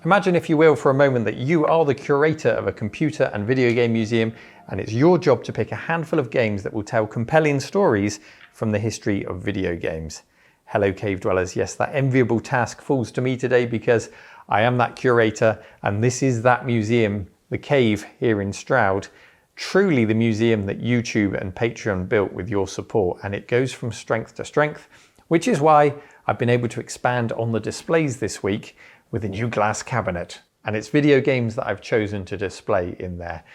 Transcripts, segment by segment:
Imagine, if you will, for a moment that you are the curator of a computer and video game museum, and it's your job to pick a handful of games that will tell compelling stories from the history of video games. Hello, cave dwellers. Yes, that enviable task falls to me today because I am that curator, and this is that museum, the Cave here in Stroud. Truly the museum that YouTube and Patreon built with your support, and it goes from strength to strength, which is why I've been able to expand on the displays this week with a new glass cabinet, and it's video games that I've chosen to display in there.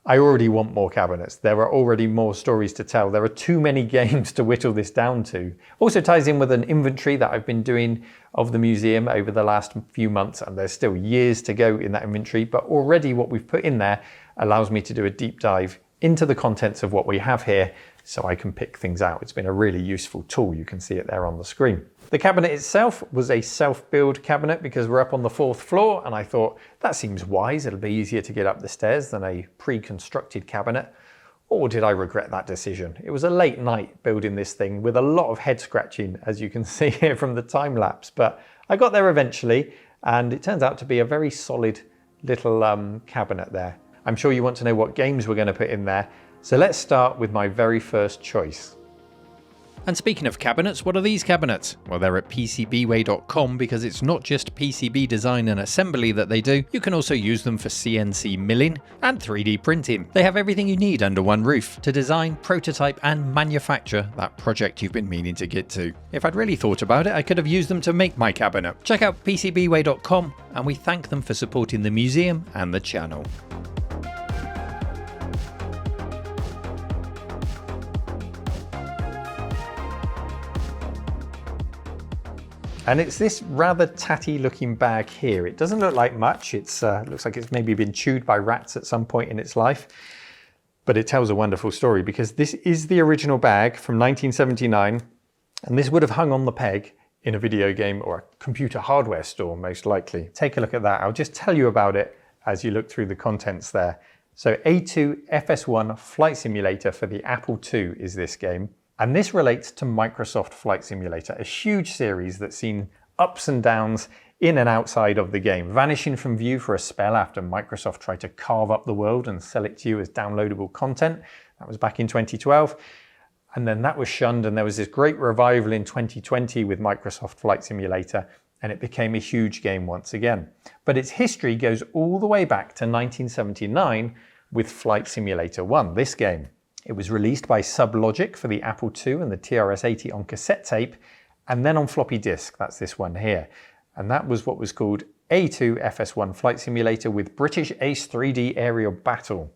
I already want more cabinets. There are already more stories to tell. There are too many games to whittle this down to. Also ties in with an inventory that I've been doing of the museum over the last few months, and there's still years to go in that inventory, but already what we've put in there allows me to do a deep dive into the contents of what we have here so I can pick things out. It's been a really useful tool. You can see it there on the screen. The cabinet itself was a self-build cabinet because we're up on the 4th floor, and I thought that seems wise. It'll be easier to get up the stairs than a pre-constructed cabinet. Or did I regret that decision? It was a late night building this thing with a lot of head scratching, as you can see here from the time lapse, but I got there eventually, and it turns out to be a very solid little cabinet there. I'm sure you want to know what games we're going to put in there, so let's start with my very first choice. And speaking of cabinets, what are these cabinets? Well, they're at PCBWay.com because it's not just PCB design and assembly that they do. You can also use them for CNC milling and 3D printing. They have everything you need under one roof to design, prototype and manufacture that project you've been meaning to get to. If I'd really thought about it, I could have used them to make my cabinet. Check out PCBWay.com, and we thank them for supporting the museum and the channel. And it's this rather tatty looking bag here. It doesn't look like much. It looks like it's maybe been chewed by rats at some point in its life, but it tells a wonderful story because this is the original bag from 1979, and this would have hung on the peg in a video game or a computer hardware store, most likely. Take a look at that. I'll just tell you about it as you look through the contents there. So A2 FS1 Flight Simulator for the Apple II is this game. And this relates to Microsoft Flight Simulator, a huge series that's seen ups and downs in and outside of the game, vanishing from view for a spell after Microsoft tried to carve up the world and sell it to you as downloadable content. That was back in 2012. And then that was shunned, and there was this great revival in 2020 with Microsoft Flight Simulator, and it became a huge game once again. But its history goes all the way back to 1979 with Flight Simulator 1, this game. It was released by Sublogic for the Apple II and the TRS-80 on cassette tape, and then on floppy disk. That's this one here. And that was what was called A2 FS1 Flight Simulator with British Ace 3D Aerial Battle.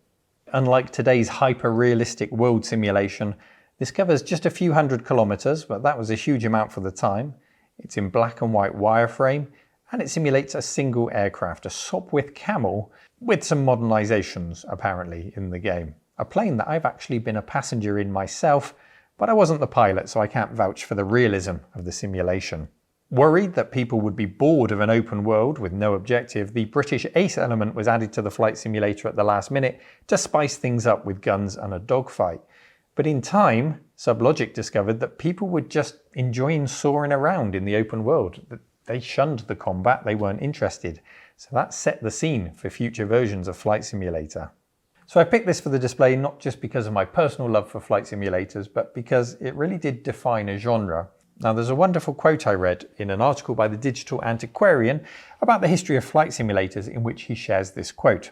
Unlike today's hyper-realistic world simulation, this covers just a few hundred kilometers, but that was a huge amount for the time. It's in black and white wireframe, and it simulates a single aircraft, a Sopwith Camel, with some modernizations apparently in the game. A plane that I've actually been a passenger in myself, but I wasn't the pilot, so I can't vouch for the realism of the simulation. Worried that people would be bored of an open world with no objective, the British Ace element was added to the flight simulator at the last minute to spice things up with guns and a dogfight. But in time, Sublogic discovered that people were just enjoying soaring around in the open world. They shunned the combat, they weren't interested. So that set the scene for future versions of Flight Simulator. So I picked this for the display not just because of my personal love for flight simulators, but because it really did define a genre. Now, there's a wonderful quote I read in an article by the Digital Antiquarian about the history of flight simulators, in which he shares this quote.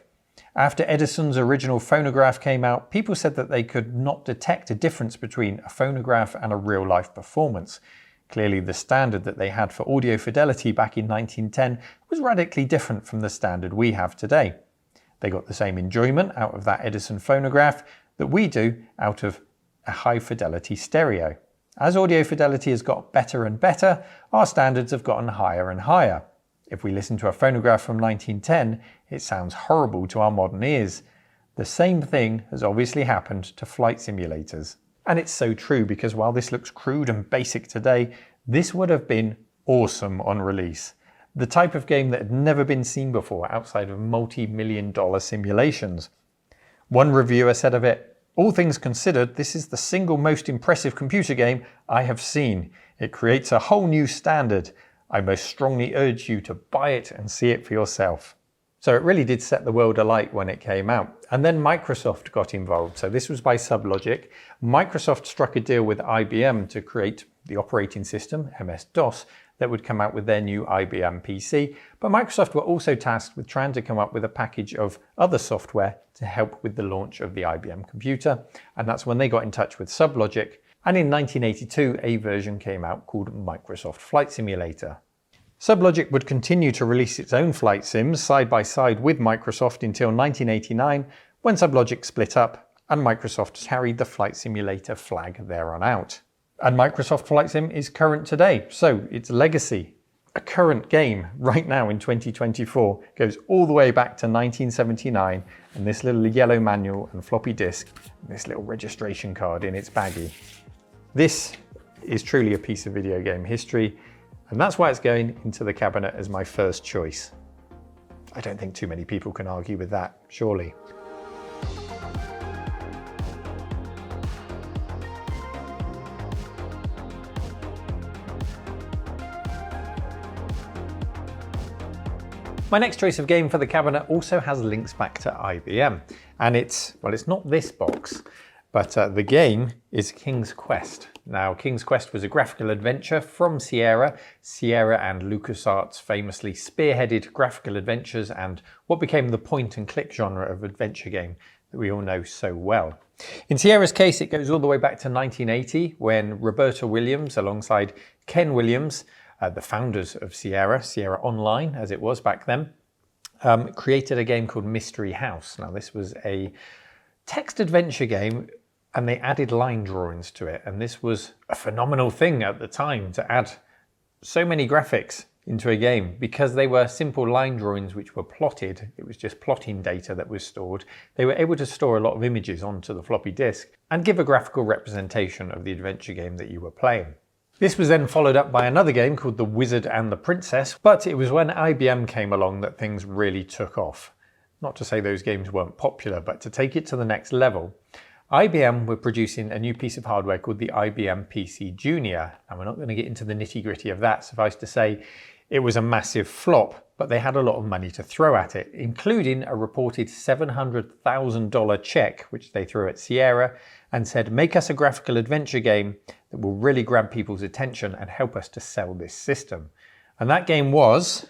After Edison's original phonograph came out, people said that they could not detect a difference between a phonograph and a real-life performance. Clearly, the standard that they had for audio fidelity back in 1910 was radically different from the standard we have today. They got the same enjoyment out of that Edison phonograph that we do out of a high-fidelity stereo. As audio fidelity has got better and better, our standards have gotten higher and higher. If we listen to a phonograph from 1910, it sounds horrible to our modern ears. The same thing has obviously happened to flight simulators. And it's so true, because while this looks crude and basic today, this would have been awesome on release. The type of game that had never been seen before outside of multi-million-dollar simulations. One reviewer said of it, "All things considered, this is the single most impressive computer game I have seen. It creates a whole new standard. I most strongly urge you to buy it and see it for yourself. So it really did set the world alight when it came out. And then Microsoft got involved. So this was by SubLogic. Microsoft struck a deal with IBM to create the operating system, MS-DOS, that would come out with their new IBM PC. But Microsoft were also tasked with trying to come up with a package of other software to help with the launch of the IBM computer. And that's when they got in touch with SubLogic. And in 1982, a version came out called Microsoft Flight Simulator. SubLogic would continue to release its own flight sims side by side with Microsoft until 1989, when SubLogic split up and Microsoft carried the Flight Simulator flag there on out. And Microsoft Flight Sim is current today, so its legacy, a current game right now in 2024, goes all the way back to 1979, and this little yellow manual and floppy disk, and this little registration card in its baggie. This is truly a piece of video game history, and that's why it's going into the cabinet as my first choice. I don't think too many people can argue with that, surely. My next choice of game for the cabinet also has links back to IBM. And it's not this box, but the game is King's Quest. Now, King's Quest was a graphical adventure from Sierra. Sierra and LucasArts famously spearheaded graphical adventures and what became the point-and-click genre of adventure game that we all know so well. In Sierra's case, it goes all the way back to 1980, when Roberta Williams, alongside Ken Williams, the founders of Sierra Online as it was back then, created a game called Mystery House. Now, this was a text adventure game, and they added line drawings to it. And this was a phenomenal thing at the time, to add so many graphics into a game, because they were simple line drawings which were plotted. It was just plotting data that was stored. They were able to store a lot of images onto the floppy disk and give a graphical representation of the adventure game that you were playing. This was then followed up by another game called The Wizard and the Princess, but it was when IBM came along that things really took off. Not to say those games weren't popular, but to take it to the next level, IBM were producing a new piece of hardware called the IBM PC Junior, and we're not going to get into the nitty-gritty of that. Suffice to say, it was a massive flop, but they had a lot of money to throw at it, including a reported $700,000 check, which they threw at Sierra and said, make us a graphical adventure game that will really grab people's attention and help us to sell this system. And that game was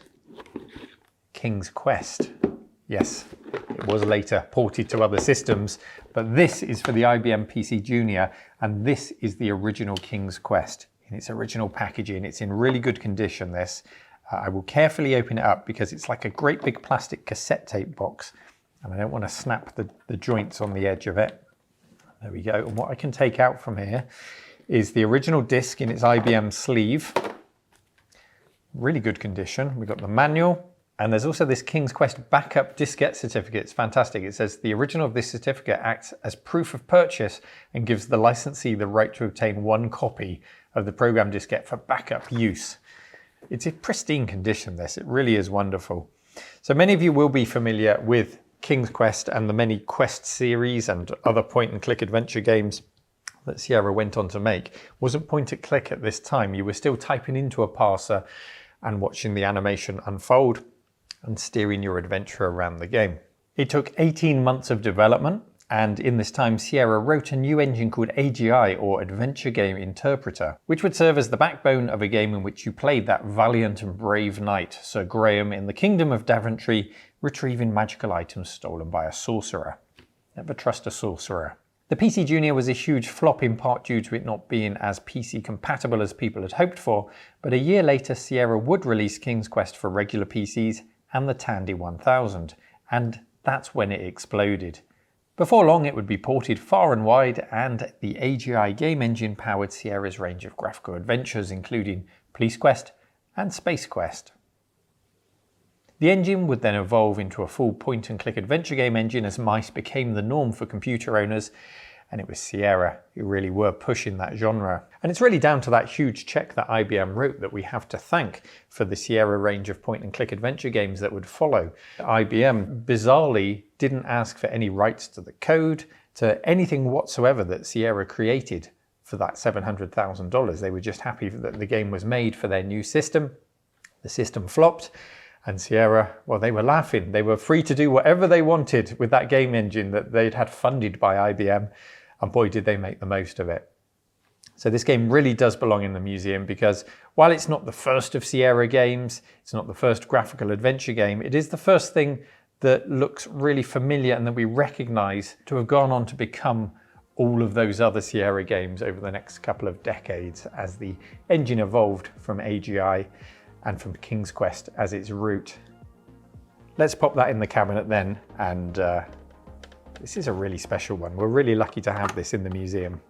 King's Quest. Yes, it was later ported to other systems, but this is for the IBM PC Junior, and this is the original King's Quest in its original packaging. It's in really good condition, this. I will carefully open it up because it's like a great big plastic cassette tape box, and I don't want to snap the joints on the edge of it. There we go. And what I can take out from here is the original disc in its IBM sleeve. Really good condition. We've got the manual, and there's also this King's Quest backup diskette certificate. It's fantastic. It says the original of this certificate acts as proof of purchase and gives the licensee the right to obtain one copy of the program diskette for backup use. It's in pristine condition, this. It really is wonderful. So many of you will be familiar with King's Quest and the many Quest series and other point-and-click adventure games that Sierra went on to make. It wasn't point-and-click at this time. You were still typing into a parser and watching the animation unfold and steering your adventure around the game. It took 18 months of development, and in this time Sierra wrote a new engine called AGI, or Adventure Game Interpreter, which would serve as the backbone of a game in which you played that valiant and brave knight, Sir Graham, in the Kingdom of Daventry, retrieving magical items stolen by a sorcerer. Never trust a sorcerer. The PC Junior was a huge flop, in part due to it not being as PC compatible as people had hoped for, but a year later Sierra would release King's Quest for regular PCs and the Tandy 1000, and that's when it exploded. Before long it would be ported far and wide, and the AGI game engine powered Sierra's range of graphical adventures, including Police Quest and Space Quest. The engine would then evolve into a full point-and-click adventure game engine as mice became the norm for computer owners, and it was Sierra who really were pushing that genre. And it's really down to that huge check that IBM wrote that we have to thank for the Sierra range of point-and-click adventure games that would follow. IBM, bizarrely, didn't ask for any rights to the code, to anything whatsoever that Sierra created for that $700,000. They were just happy that the game was made for their new system, The system flopped, and Sierra, well, they were laughing. They were free to do whatever they wanted with that game engine that they'd had funded by IBM, and boy, did they make the most of it. So this game really does belong in the museum because while it's not the first of Sierra games, it's not the first graphical adventure game, it is the first thing that looks really familiar and that we recognize to have gone on to become all of those other Sierra games over the next couple of decades as the engine evolved from AGI and from King's Quest as its root. Let's pop that in the cabinet then, and this is a really special one. We're really lucky to have this in the museum.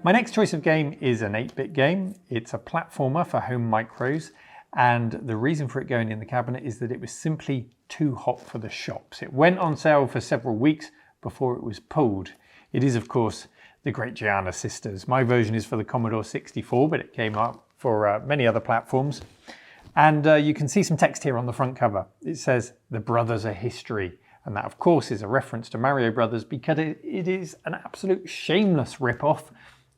My next choice of game is an 8-bit game. It's a platformer for home micros, and the reason for it going in the cabinet is that it was simply too hot for the shops. It went on sale for several weeks before it was pulled. It is, of course, the Great Giana Sisters. My version is for the Commodore 64, but it came up for many other platforms. And you can see some text here on the front cover. It says, "The Brothers are History." And that, of course, is a reference to Mario Brothers because it is an absolute shameless rip-off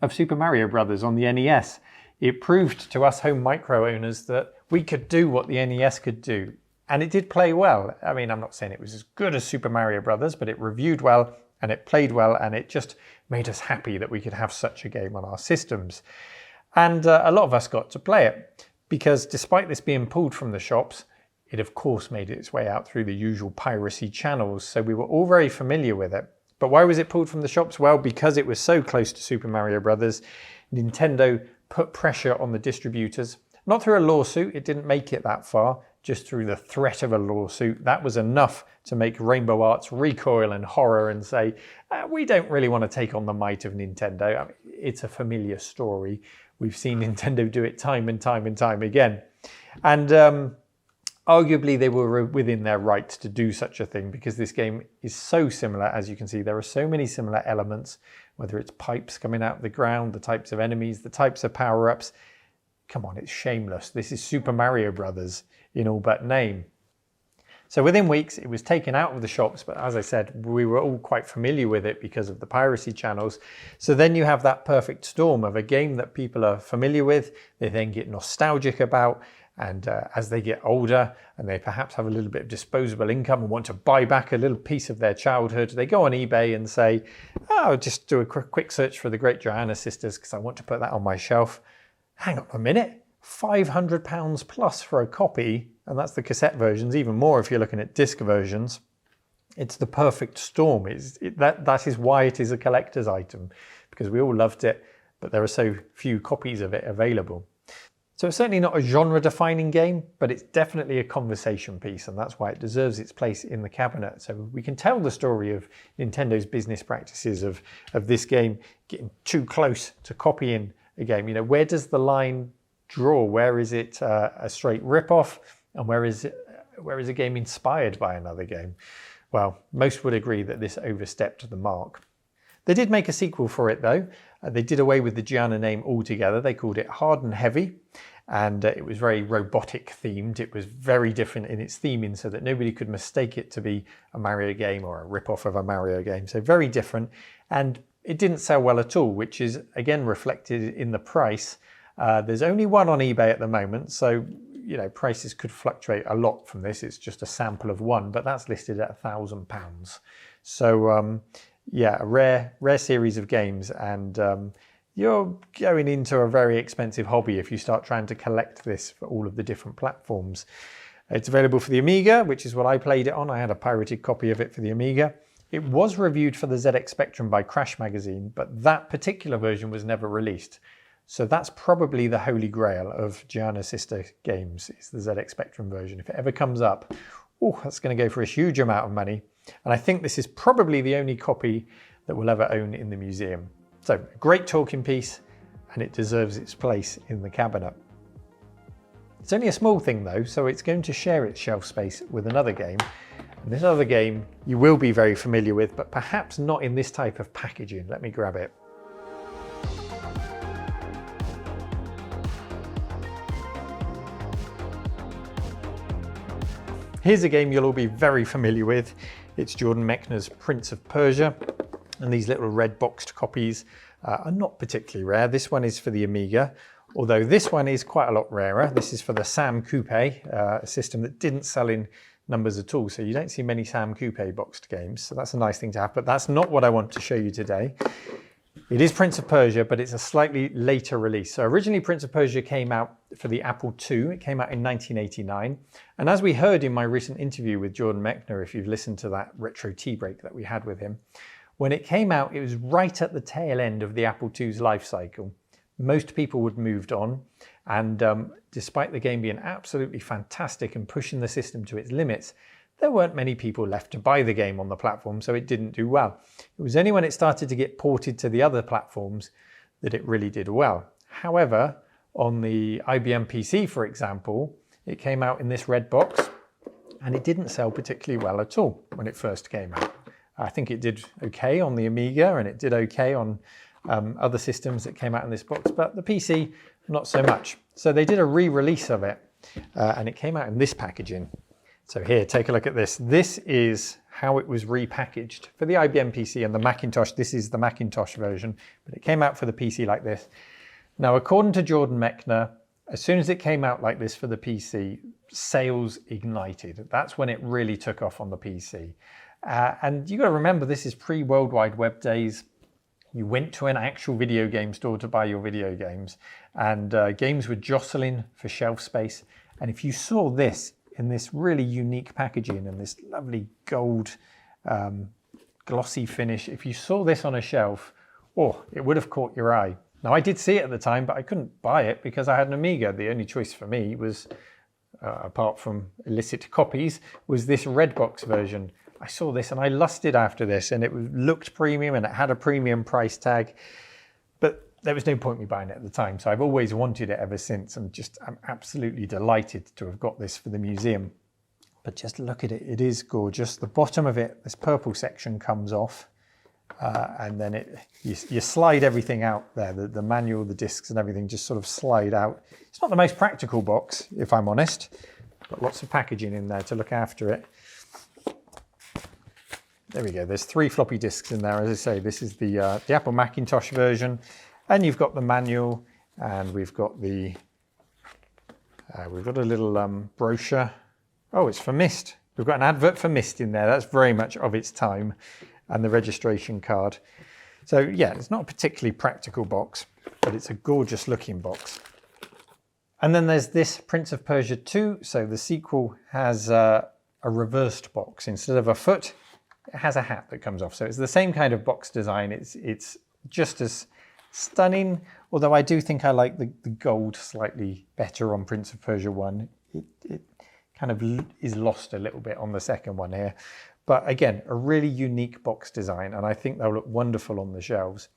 of Super Mario Brothers on the NES. It proved to us home micro owners that we could do what the NES could do. And it did play well. I mean, I'm not saying it was as good as Super Mario Brothers, but it reviewed well and it played well, and it just made us happy that we could have such a game on our systems. And a lot of us got to play it because despite this being pulled from the shops, it of course made its way out through the usual piracy channels. So we were all very familiar with it. But why was it pulled from the shops? Well, because it was so close to Super Mario Brothers, Nintendo put pressure on the distributors. Not through a lawsuit, it didn't make it that far, just through the threat of a lawsuit. That was enough to make Rainbow Arts recoil in horror and say, we don't really want to take on the might of Nintendo. I mean, it's a familiar story. We've seen Nintendo do it time and time and time again. And arguably, they were within their rights to do such a thing because this game is so similar. As you can see, there are so many similar elements, whether it's pipes coming out of the ground, the types of enemies, the types of power-ups. Come on, it's shameless. This is Super Mario Brothers in all but name. So within weeks, it was taken out of the shops, but as I said, we were all quite familiar with it because of the piracy channels. So then you have that perfect storm of a game that people are familiar with, they then get nostalgic about, and as they get older and they perhaps have a little bit of disposable income and want to buy back a little piece of their childhood, they go on eBay and say, I'll just do a quick search for the Great Giana Sisters because I want to put that on my shelf. Hang on a minute, £500 plus for a copy, and that's the cassette versions, even more if you're looking at disc versions. It's the perfect storm. That is why it is a collector's item, because we all loved it, but there are so few copies of it available. So it's certainly not a genre-defining game, but it's definitely a conversation piece, and that's why it deserves its place in the cabinet. So we can tell the story of Nintendo's business practices of this game getting too close to copying a game. You know, where does the line draw? Where is it a straight rip-off, and where is a game inspired by another game? Well, most would agree that this overstepped the mark. They did make a sequel for it though. They did away with the Giana name altogether. They called it Hard and Heavy, and it was very robotic themed. It was very different in its theming so that nobody could mistake it to be a Mario game or a rip-off of a Mario game. So very different, and it didn't sell well at all, which is again reflected in the price. There's only one on eBay at the moment, so you know prices could fluctuate a lot from this. It's just a sample of one, but that's listed at £1,000. So yeah, a rare series of games, and you're going into a very expensive hobby if you start trying to collect this for all of the different platforms. It's available for the Amiga, which is what I played it on. I had a pirated copy of it for the Amiga. It was reviewed for the ZX Spectrum by Crash Magazine, but that particular version was never released. So that's probably the holy grail of Giana Sister games, is the ZX Spectrum version. If it ever comes up, oh, that's going to go for a huge amount of money. And I think this is probably the only copy that we'll ever own in the museum. So, a great talking piece, and it deserves its place in the cabinet. It's only a small thing though, so it's going to share its shelf space with another game. And this other game you will be very familiar with, but perhaps not in this type of packaging. Let me grab it. Here's a game you'll all be very familiar with. It's Jordan Mechner's Prince of Persia, and these little red boxed copies are not particularly rare. This one is for the Amiga, although this one is quite a lot rarer. This is for the Sam Coupe, a system that didn't sell in numbers at all, so you don't see many Sam Coupe boxed games, so that's a nice thing to have, but that's not what I want to show you today. It is Prince of Persia, but it's a slightly later release. So originally Prince of Persia came out for the Apple II. It came out in 1989. And as we heard in my recent interview with Jordan Mechner, if you've listened to that retro tea break that we had with him, when it came out, it was right at the tail end of the Apple II's life cycle. Most people had moved on. And despite the game being absolutely fantastic and pushing the system to its limits, there weren't many people left to buy the game on the platform, so it didn't do well. It was only when it started to get ported to the other platforms that it really did well. However, on the IBM PC, for example, it came out in this red box, and it didn't sell particularly well at all when it first came out. I think it did okay on the Amiga, and it did okay on other systems that came out in this box, but the PC, not so much. So they did a re-release of it, and it came out in this packaging. So here, take a look at this. This is how it was repackaged for the IBM PC and the Macintosh. This is the Macintosh version, but it came out for the PC like this. Now, according to Jordan Mechner, as soon as it came out like this for the PC, sales ignited. That's when it really took off on the PC. And you got to remember, this is pre-World Wide Web days. You went to an actual video game store to buy your video games, and games were jostling for shelf space. And if you saw this in this really unique packaging and this lovely gold glossy finish, if you saw this on a shelf, oh, it would have caught your eye. Now, I did see it at the time, but I couldn't buy it because I had an Amiga. The only choice for me was, apart from illicit copies, was this red box version. I saw this and I lusted after this, and it looked premium and it had a premium price tag, but there was no point in me buying it at the time. So I've always wanted it ever since, and I'm absolutely delighted to have got this for the museum. But just look at it, it is gorgeous. The bottom of it, this purple section comes off, and then you slide everything out there. The manual, the discs and everything just sort of slide out. It's not the most practical box, if I'm honest. Got lots of packaging in there to look after it. There we go, there's 3 floppy disks in there. As I say, this is the Apple Macintosh version. And you've got the manual, and we've got a little brochure. Oh, it's for Mist. We've got an advert for Mist in there. That's very much of its time, and the registration card. So yeah, it's not a particularly practical box, but it's a gorgeous looking box. And then there's this Prince of Persia 2. So the sequel has a reversed box. Instead of a foot, it has a hat that comes off. So it's the same kind of box design. It's just as stunning, although I do think I like the gold slightly better on Prince of Persia 1. It kind of is lost a little bit on the second one here. But again, a really unique box design, and I think they'll look wonderful on the shelves.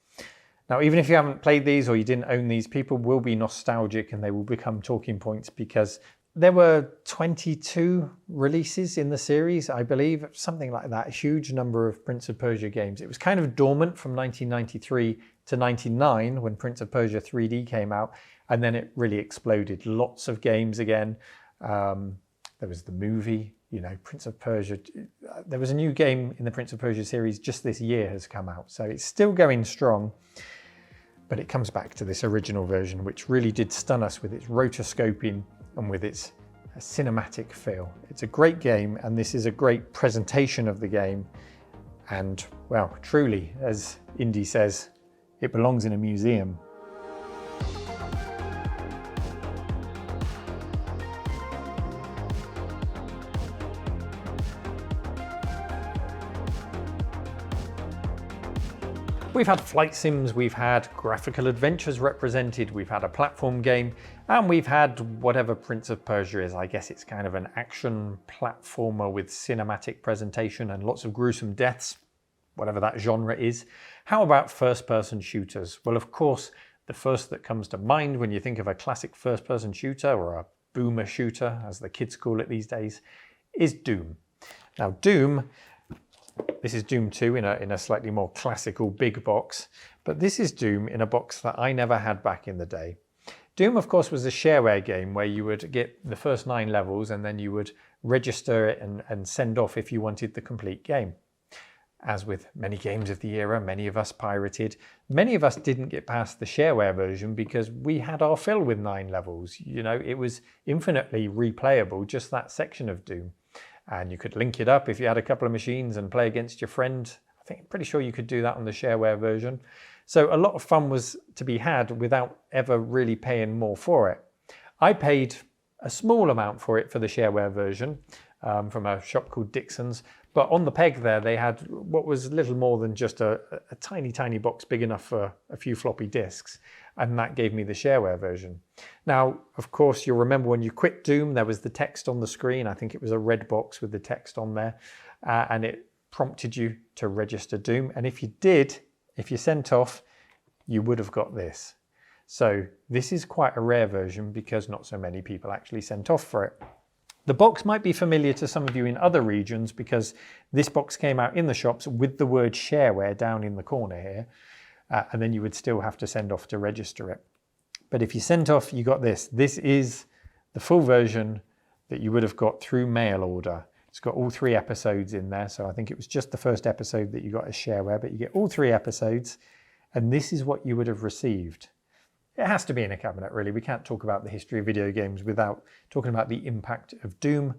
Now, even if you haven't played these or you didn't own these, people will be nostalgic and they will become talking points, because there were 22 releases in the series, I believe, something like that, a huge number of Prince of Persia games. It was kind of dormant from 1993 to 99 when Prince of Persia 3D came out, and then it really exploded. Lots of games again. There was the movie, Prince of Persia. There was a new game in the Prince of Persia series just this year has come out, so it's still going strong. But it comes back to this original version, which really did stun us with its rotoscoping and with its cinematic feel. It's a great game, and this is a great presentation of the game. And, well, truly, as Indy says, it belongs in a museum. We've had flight sims, we've had graphical adventures represented, we've had a platform game, and we've had whatever Prince of Persia is. I guess it's kind of an action platformer with cinematic presentation and lots of gruesome deaths, whatever that genre is. How about first-person shooters? Well, of course, the first that comes to mind when you think of a classic first-person shooter, or a boomer shooter, as the kids call it these days, is Doom. Now, Doom, this is Doom 2 in a slightly more classical big box, but this is Doom in a box that I never had back in the day. Doom, of course, was a shareware game where you would get the first 9 levels and then you would register it and send off if you wanted the complete game. As with many games of the era, many of us pirated. Many of us didn't get past the shareware version because we had our fill with 9 levels. You know, it was infinitely replayable, just that section of Doom. And you could link it up if you had a couple of machines and play against your friend. I'm pretty sure you could do that on the shareware version. So a lot of fun was to be had without ever really paying more for it. I paid a small amount for it for the shareware version from a shop called Dixon's. But on the peg there, they had what was little more than just a tiny, tiny box big enough for a few floppy disks. And that gave me the shareware version. Now, of course, you'll remember when you quit Doom, there was the text on the screen. I think it was a red box with the text on there. And it prompted you to register Doom. And if you did, if you sent off, you would have got this. So this is quite a rare version because not so many people actually sent off for it. The box might be familiar to some of you in other regions because this box came out in the shops with the word shareware down in the corner here. And then you would still have to send off to register it. But if you sent off, you got this. This is the full version that you would have got through mail order. It's got all 3 episodes in there. So I think it was just the first episode that you got as shareware, but you get all 3 episodes. And this is what you would have received. It has to be in a cabinet, really. We can't talk about the history of video games without talking about the impact of Doom.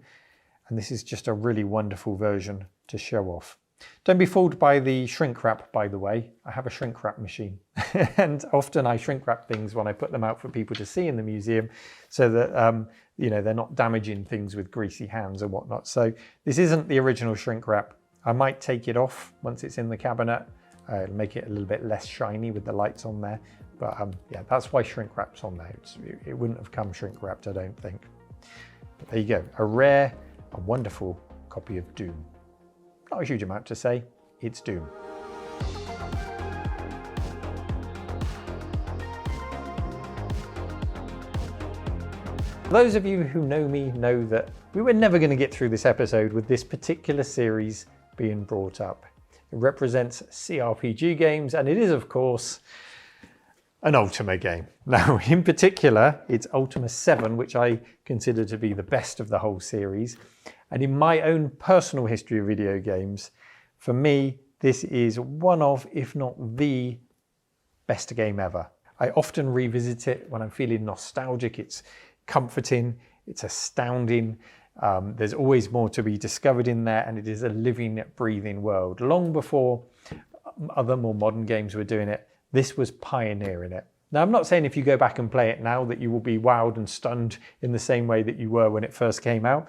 And this is just a really wonderful version to show off. Don't be fooled by the shrink wrap, by the way. I have a shrink wrap machine. And often I shrink wrap things when I put them out for people to see in the museum so that you know, they're not damaging things with greasy hands or whatnot. So this isn't the original shrink wrap. I might take it off once it's in the cabinet. It'll make it a little bit less shiny with the lights on there. But yeah, that's why shrink wrap's on there. It wouldn't have come shrink wrapped, I don't think. But there you go, a rare and wonderful copy of Doom. Not a huge amount to say, it's Doom. Those of you who know me know that we were never going to get through this episode with this particular series being brought up. It represents CRPG games, and it is, of course, an Ultima game. Now, in particular, it's Ultima 7, which I consider to be the best of the whole series. And in my own personal history of video games, for me, this is one of, if not the best game ever. I often revisit it when I'm feeling nostalgic. It's comforting, it's astounding. There's always more to be discovered in there, and it is a living, breathing world. Long before other more modern games were doing it, this was pioneering it. Now, I'm not saying if you go back and play it now that you will be wowed and stunned in the same way that you were when it first came out.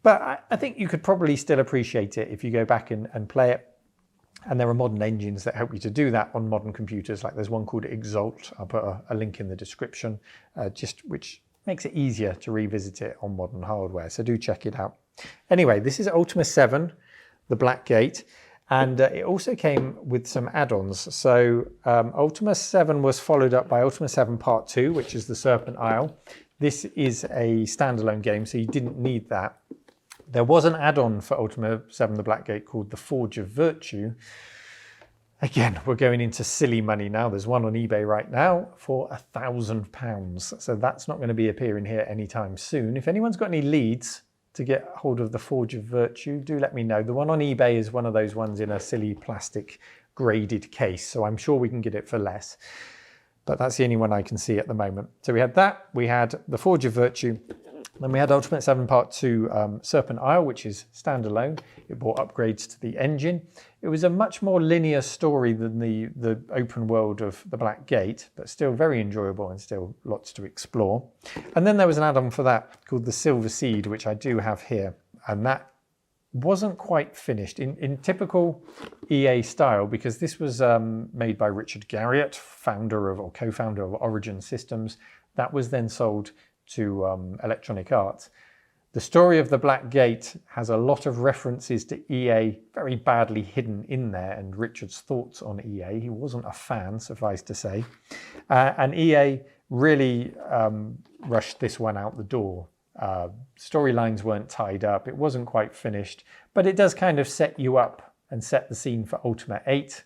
But I think you could probably still appreciate it if you go back and play it. And there are modern engines that help you to do that on modern computers. Like there's one called Exalt. I'll put a link in the description, which makes it easier to revisit it on modern hardware. So do check it out. Anyway, this is Ultima 7, the Black Gate. And it also came with some add-ons. So Ultima 7 was followed up by Ultima 7 Part 2, which is the Serpent Isle. This is a standalone game, so you didn't need that. There was an add-on for Ultima 7 The Black Gate called the Forge of Virtue. Again, we're going into silly money now. There's one on eBay right now for £1,000. So that's not going to be appearing here anytime soon. If anyone's got any leads to get hold of the Forge of Virtue, do let me know. The one on eBay is one of those ones in a silly plastic graded case, so I'm sure we can get it for less. But that's the only one I can see at the moment. So we had that, we had the Forge of Virtue, then we had Ultima 7 Part 2 Serpent Isle, which is standalone. It brought upgrades to the engine. It was a much more linear story than the open world of the Black Gate, but still very enjoyable and still lots to explore. And then there was an add-on for that called the Silver Seed, which I do have here. And that wasn't quite finished in typical EA style, because this was made by Richard Garriott, co-founder of Origin Systems. That was then sold to Electronic Arts. The story of the Black Gate has a lot of references to EA, very badly hidden in there, and Richard's thoughts on EA. He wasn't a fan, suffice to say. And EA really rushed this one out the door. Storylines weren't tied up, it wasn't quite finished, but it does kind of set you up and set the scene for Ultima 8.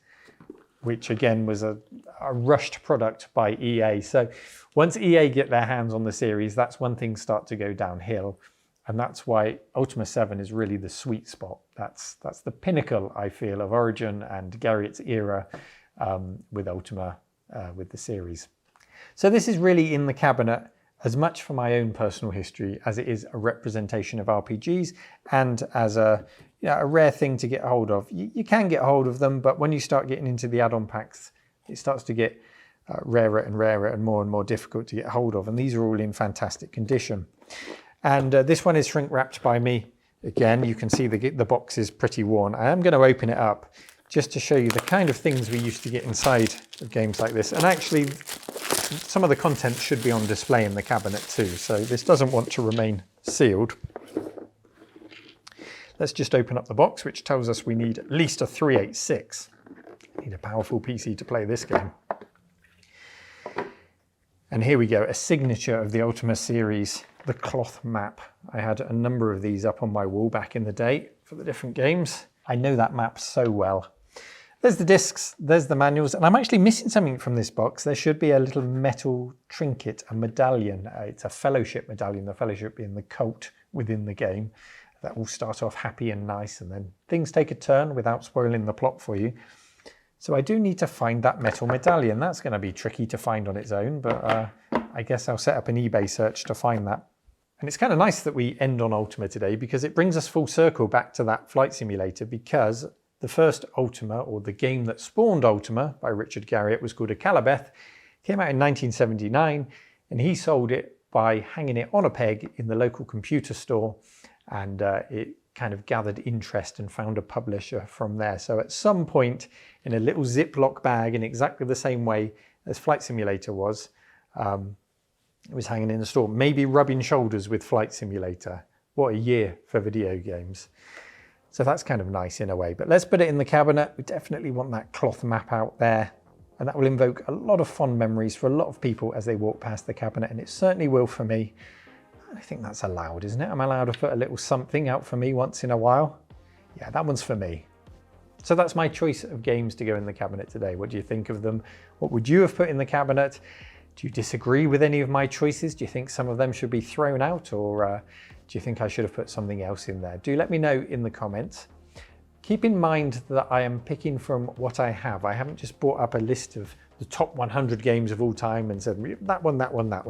which again was a rushed product by EA. So once EA get their hands on the series, that's when things start to go downhill. And that's why Ultima 7 is really the sweet spot. That's the pinnacle, I feel, of Origin and Garrett's era with Ultima, with the series. So this is really in the cabinet as much for my own personal history as it is a representation of RPGs, and as a rare thing to get hold of. You can get hold of them, but when you start getting into the add-on packs, it starts to get rarer and rarer and more difficult to get hold of. And these are all in fantastic condition. And this one is shrink wrapped by me. Again, you can see the box is pretty worn. I am going to open it up just to show you the kind of things we used to get inside of games like this. And actually, some of the content should be on display in the cabinet too. So this doesn't want to remain sealed. Let's just open up the box, which tells us we need at least a 386. Need a powerful PC to play this game. And here we go, a signature of the Ultima series, the cloth map. I had a number of these up on my wall back in the day for the different games. I know that map so well. There's the discs, there's the manuals, and I'm actually missing something from this box. There should be a little metal trinket, a medallion. It's a fellowship medallion, the fellowship being the cult within the game. That will start off happy and nice, and then things take a turn without spoiling the plot for you. So I do need to find that metal medallion. That's going to be tricky to find on its own, but I guess I'll set up an eBay search to find that. And it's kind of nice that we end on Ultima today, because it brings us full circle back to that flight simulator, because the first Ultima, or the game that spawned Ultima by Richard Garriott, was called Akalabeth. Came out in 1979, and he sold it by hanging it on a peg in the local computer store, and it kind of gathered interest and found a publisher from there. So at some point, in a little Ziploc bag in exactly the same way as Flight Simulator was, it was hanging in the store, maybe rubbing shoulders with Flight Simulator. What a year for video games. So that's kind of nice in a way, but let's put it in the cabinet. We definitely want that cloth map out there, and that will invoke a lot of fond memories for a lot of people as they walk past the cabinet, and it certainly will for me. I think that's allowed, isn't it? I'm allowed to put a little something out for me once in a while. Yeah, that one's for me. So that's my choice of games to go in the cabinet today. What do you think of them? What would you have put in the cabinet? Do you disagree with any of my choices? Do you think some of them should be thrown out, or do you think I should have put something else in there? Do let me know in the comments. Keep in mind that I am picking from what I have. I haven't just brought up a list of the top 100 games of all time and said that one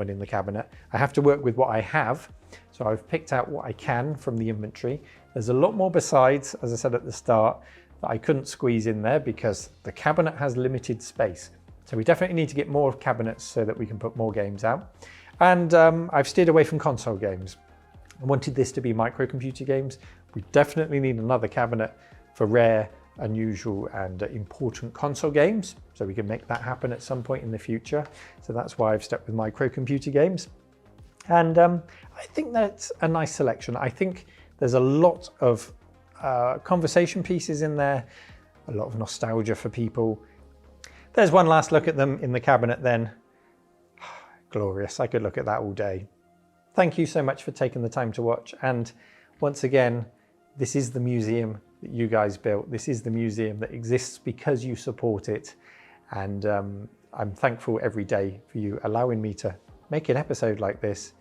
in the cabinet. I have to work with what I have. So I've picked out what I can from the inventory. There's a lot more besides, as I said at the start, that I couldn't squeeze in there because the cabinet has limited space. So we definitely need to get more cabinets so that we can put more games out. And I've steered away from console games. I wanted this to be microcomputer games. We definitely need another cabinet for rare, unusual, and important console games, so we can make that happen at some point in the future. So that's why I've stuck with microcomputer games. And I think that's a nice selection. I think there's a lot of conversation pieces in there, a lot of nostalgia for people. There's one last look at them in the cabinet then. Glorious, I could look at that all day. Thank you so much for taking the time to watch. And once again, this is the museum that you guys built. This is the museum that exists because you support it. And I'm thankful every day for you allowing me to make an episode like this,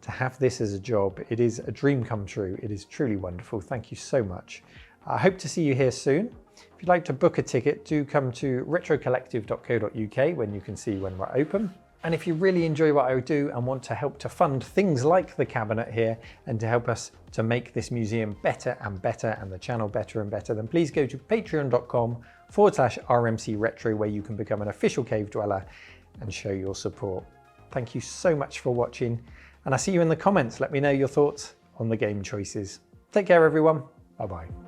to have this as a job. It is a dream come true. It is truly wonderful. Thank you so much. I hope to see you here soon. If you'd like to book a ticket, do come to retrocollective.co.uk when you can see when we're open. And if you really enjoy what I do and want to help to fund things like the cabinet here and to help us to make this museum better and better and the channel better and better, then please go to patreon.com/RMC Retro, where you can become an official cave dweller and show your support. Thank you so much for watching, and I'll see you in the comments. Let me know your thoughts on the game choices. Take care, everyone. Bye-bye.